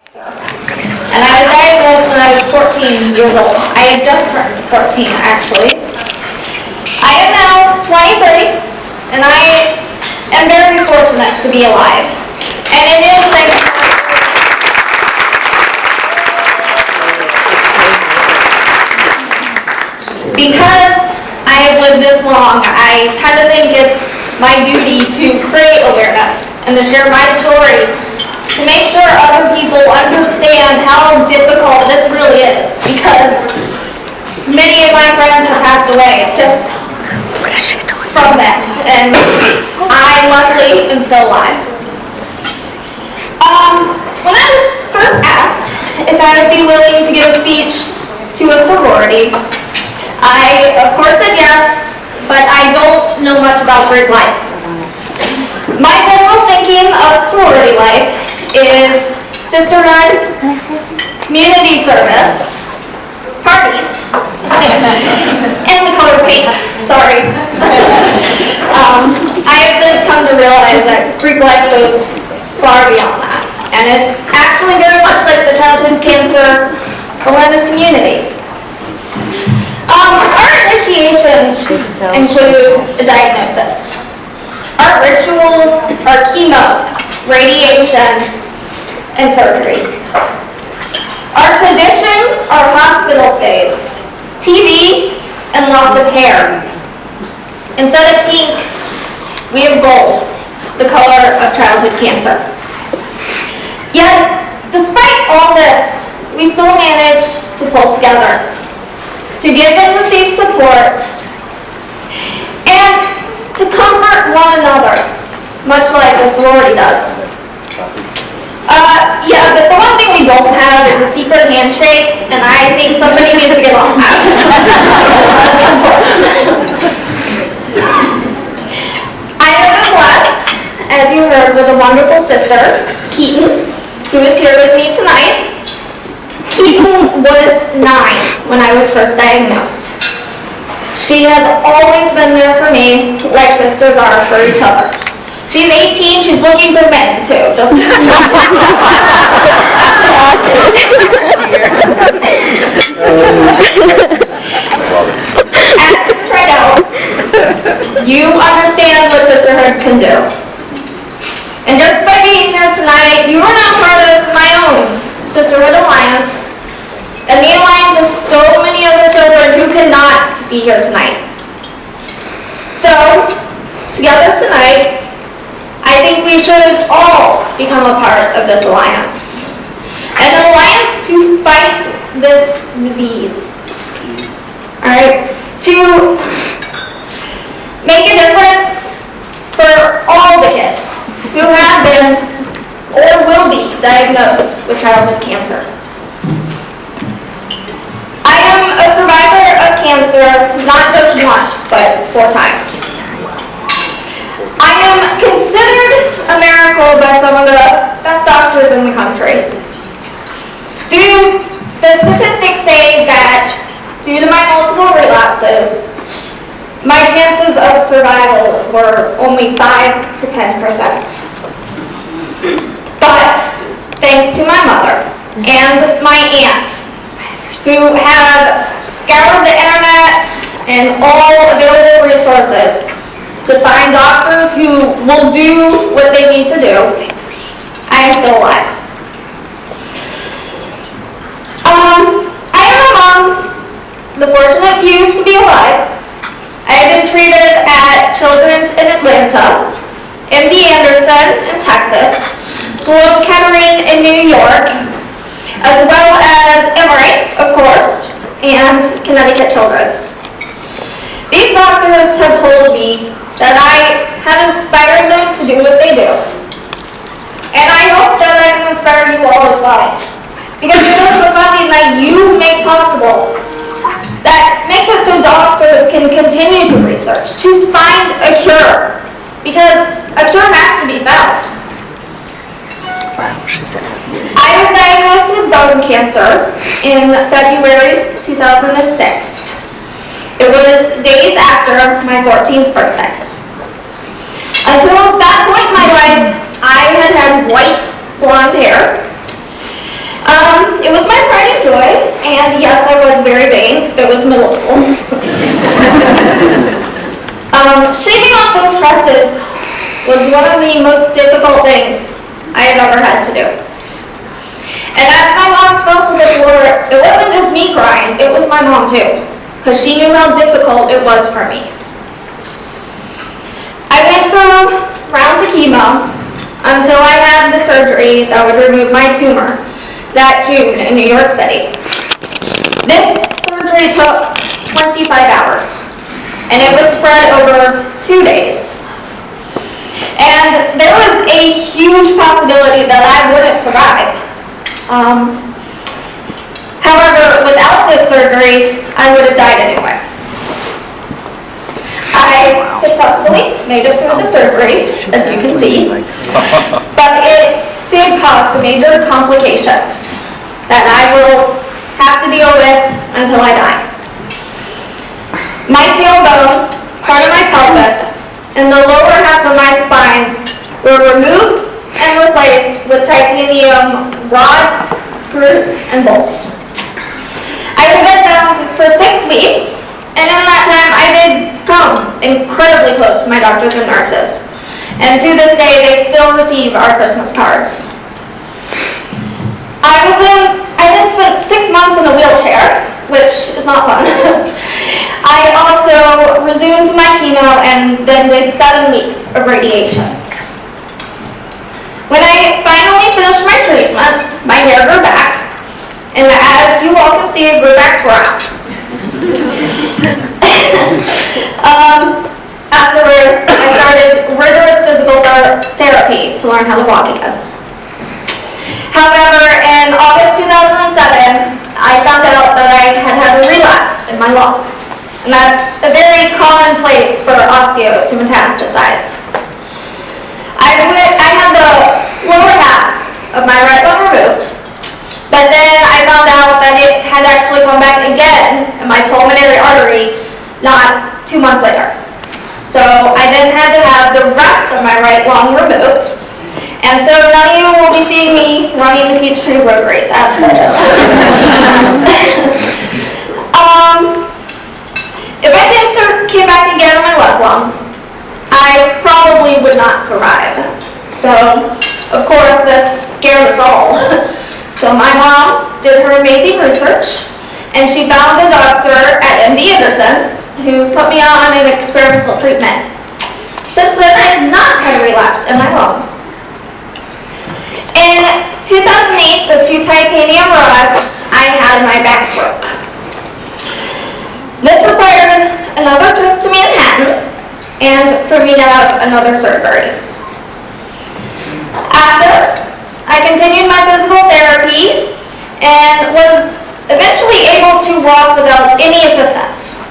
And I was diagnosed when I was 14 years old. I had just turned 14, actually. I am now 23, and I am very fortunate to be alive. And it is like because I have lived this long, I kind of think it's my duty to create awareness and to share my story to make sure other people understand how difficult this really is, because many of my friends have passed away just from this, and I luckily am still alive. When I was first asked if I would be willing to give a speech to a sorority, I of course said yes, but I don't know much about Greek life. My general thinking of sorority life is sisterhood, community service, parties, and the color paint. Sorry. I have since come to realize that Greek life goes far beyond that, and it's actually very much like the childhood cancer awareness community. Our initiations include a diagnosis. Our rituals are chemo, radiation, and surgery. Our traditions are hospital stays, TV, and loss of hair. Instead of pink, we have gold, the color of childhood cancer. Yet, despite all this, we still manage to pull together, to give and receive support, and to comfort one another, much like a sorority does. Yeah, but the one thing we don't have is a secret handshake, and I think somebody needs to get on that. I have been blessed, as you heard, with a wonderful sister, Keaton, who is here with me tonight. Keaton was 9 when I was first diagnosed. She has always been there for me, like sisters are for each other. She's 18, she's looking for men too. Just As tryouts, you understand what sisterhood can do. And just by being here tonight, you are now part of my own Sisterhood Alliance. And the Alliance is so many other children who cannot be here tonight. So, together tonight, I think we should all become a part of this alliance. An alliance to fight this disease. Alright? To make a difference for all the kids who have been or will be diagnosed with childhood cancer. I am a survivor of cancer, not just once, but 4 times. I am considered a miracle by some of the best doctors in the country. The statistics say that due to my multiple relapses, my chances of survival were only 5 to 10%. But thanks to my mother and my aunt, who have scoured the internet and all available resources to find doctors who will do what they need to do, I am still alive. I am among the fortunate few to be alive. I have been treated at Children's in Atlanta, MD Anderson in Texas, Sloan Kettering in New York, as well as Emory, of course, and Connecticut Children's. These doctors have told me that I have inspired them to do what they do. And I hope that I can inspire you all as well. Because it is the funding that you make possible that makes it so doctors can continue to research, to find a cure. Because a cure has to be found. I was diagnosed with bone cancer in February 2006. It was days after my 14th birthday. Until that point in my life, I had white blonde hair, And yes, I was very vain. It was middle school. Shaving off those tresses was one of the most difficult things I had ever had to do. And as my mom fell to the floor, it wasn't just me crying, it was my mom too, because she knew how difficult it was for me. I went through rounds of chemo until I had the surgery that would remove my tumor that June in New York City. This surgery took 25 hours, and it was spread over 2 days. And there was a huge possibility that I wouldn't survive. However, without this surgery, I would have died anyway. I successfully made it through the surgery, as you can see, but it did cause some major complications that I will have to deal with until I die. My tailbone, part of my pelvis, and the lower half of my spine were removed and replaced with titanium rods, screws, and bolts. I was bedbound for 6 weeks, and in that time I did come incredibly close to my doctors and nurses. And to this day, they still receive our Christmas cards. I then spent 6 months in a wheelchair, which is not fun. I also resumed my chemo and then did 7 weeks of radiation. When I finally finished my treatment, my hair grew back, and as you all can see, it grew back brown. Afterward, I started rigorous physical therapy to learn how to walk again. However, in August 2007, I found out that I had a relapse in my lung. And that's a very common place for osteo to metastasize. I had the lower half of my right lung removed, but then I found out that it had actually come back again in my pulmonary artery not 2 months later. So I then had to have the rest of my right lung removed, and so now you will be seeing me running the Peachtree Road Race after that. If my cancer came back again in my left lung, I probably would not survive. So, of course, this scared us all. So my mom did her amazing research, and she found a doctor at MD Anderson who put me on an experimental treatment. Since then, I have not had a relapse in my lung. In 2008, with 2 titanium rods, I had my back broke. This required another trip to Manhattan and for me to have another surgery. After, I continued my physical therapy and was eventually able to walk without any assistance.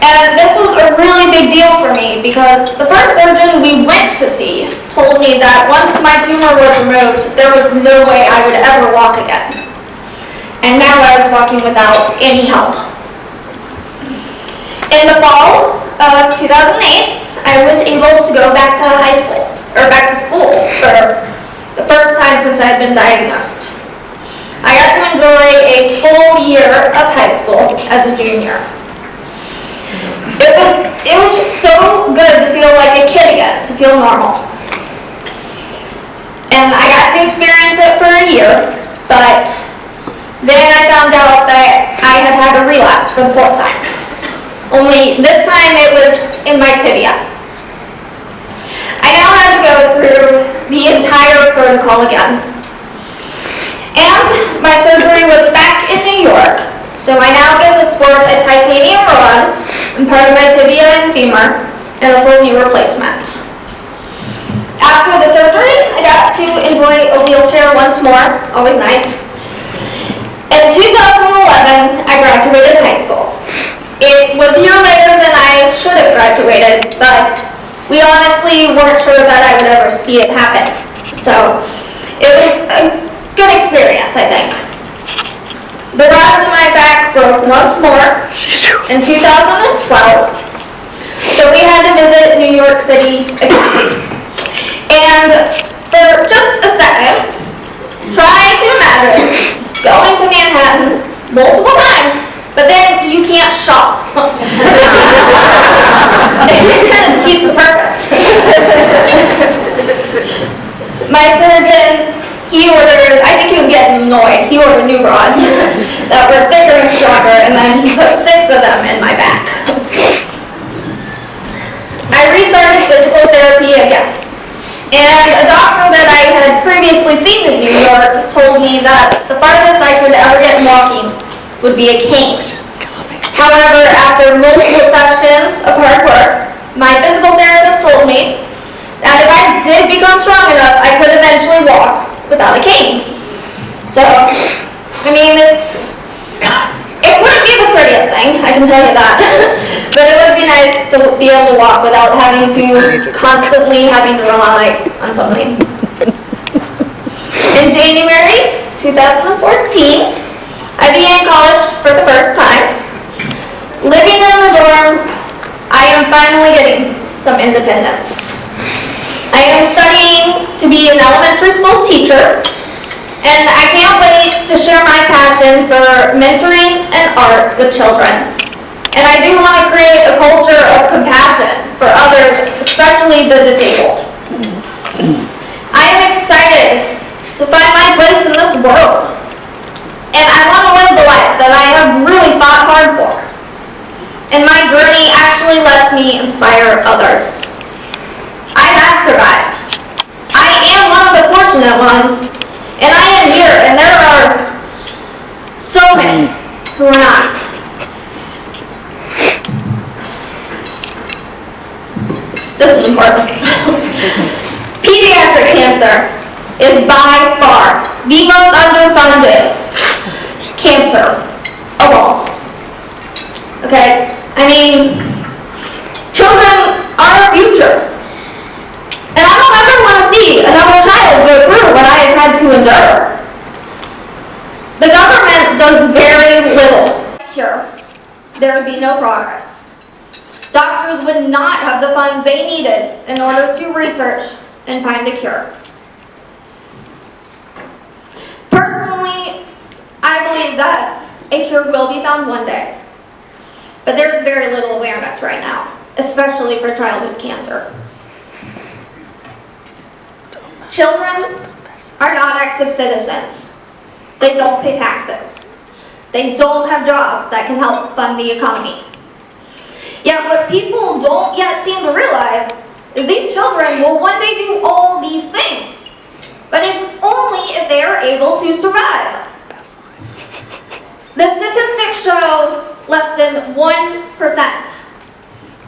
And this was a really big deal for me because the first surgeon we went to see told me that once my tumor was removed, there was no way I would ever walk again. And now I was walking without any help. In the fall of 2008, I was able to go back to school for the first time since I had been diagnosed. I got to enjoy a full year of high school as a junior. It was just so good to feel like a kid again, to feel normal. And I got to experience it for a year, but then I found out that I had had a relapse for the 4th time. Only this time it was in my tibia. I now had to go through the entire protocol again. And my surgery was back in New York, so I now get to sport a titanium rod in part of my tibia and femur and a full knee replacement. After the surgery, I got to enjoy a wheelchair once more, always nice. In 2011, I graduated high school. It was a year later than I should have graduated, but we honestly weren't sure that I would ever see it happen. So it was a good experience, I think. The rods in my back broke once more in 2012, so we had to visit New York City again. And for just a second, try to imagine going to Manhattan multiple can't shop. It kind of defeats the purpose. My surgeon, he ordered, I think he was getting annoyed, he ordered new rods that were thicker and stronger, and then he put 6 of them in my back. I restarted physical therapy again. And a doctor that I had previously seen in New York told me that the farthest I could ever get in walking would be a cane. However, after multiple sessions of hard work, my physical therapist told me that if I did become strong enough, I could eventually walk without a cane. So, I mean, it wouldn't be the prettiest thing, I can tell you that. But it would be nice to be able to walk without having to constantly having to rely on something. In January 2014, I began college for the first time. Living in the dorms, I am finally getting some independence. I am studying to be an elementary school teacher, and I can't wait to share my passion for mentoring and art with children. And I do want to create a culture of compassion for others, especially the disabled. I am excited to find my place in this world, and I want to live the life that I have really fought hard for. And my journey actually lets me inspire others. I have survived. I am one of the fortunate ones, and I am here, and there are so many who are not. This is important. Pediatric cancer is by far the most underfunded cancer of all. Okay? I mean, children are our future. And I don't ever want to see another child go through what I have had to endure. The government does very little to cure. There would be no progress. Doctors would not have the funds they needed in order to research and find a cure. Personally, I believe that a cure will be found one day. But there's very little awareness right now, especially for childhood cancer. Children are not active citizens. They don't pay taxes. They don't have jobs that can help fund the economy. Yet what people don't yet seem to realize is these children will one day do all these things. But it's only if they are able to survive. The statistics show less than 1%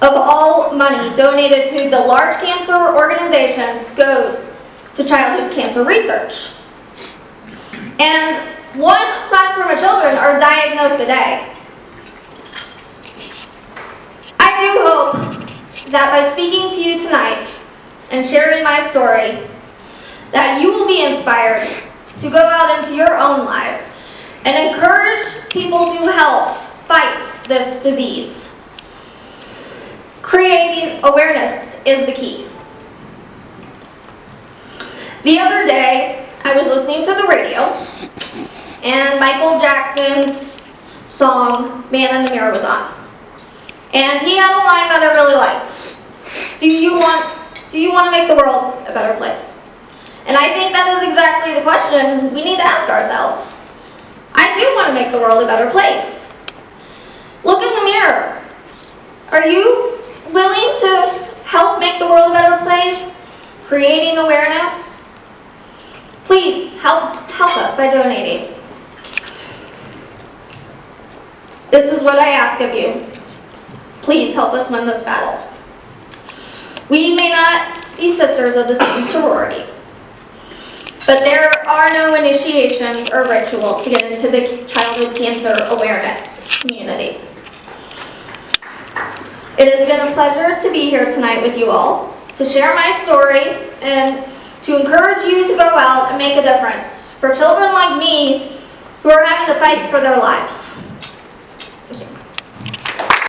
of all money donated to the large cancer organizations goes to childhood cancer research. And 1 classroom of children are diagnosed a day. I do hope that by speaking to you tonight and sharing my story, that you will be inspired to go out into your own lives and encourage people to help fight this disease. Creating awareness is the key. The other day, I was listening to the radio, and Michael Jackson's song, Man in the Mirror, was on. And he had a line that I really liked. Do you want to make the world a better place? And I think that is exactly the question we need to ask ourselves. I do want to make the world a better place. Look in the mirror. Are you willing to help make the world a better place? Creating awareness? Please help us by donating. This is what I ask of you. Please help us win this battle. We may not be sisters of the same sorority, but there are no initiations or rituals to get into the childhood cancer awareness community. It has been a pleasure to be here tonight with you all, to share my story, and to encourage you to go out and make a difference for children like me who are having to fight for their lives.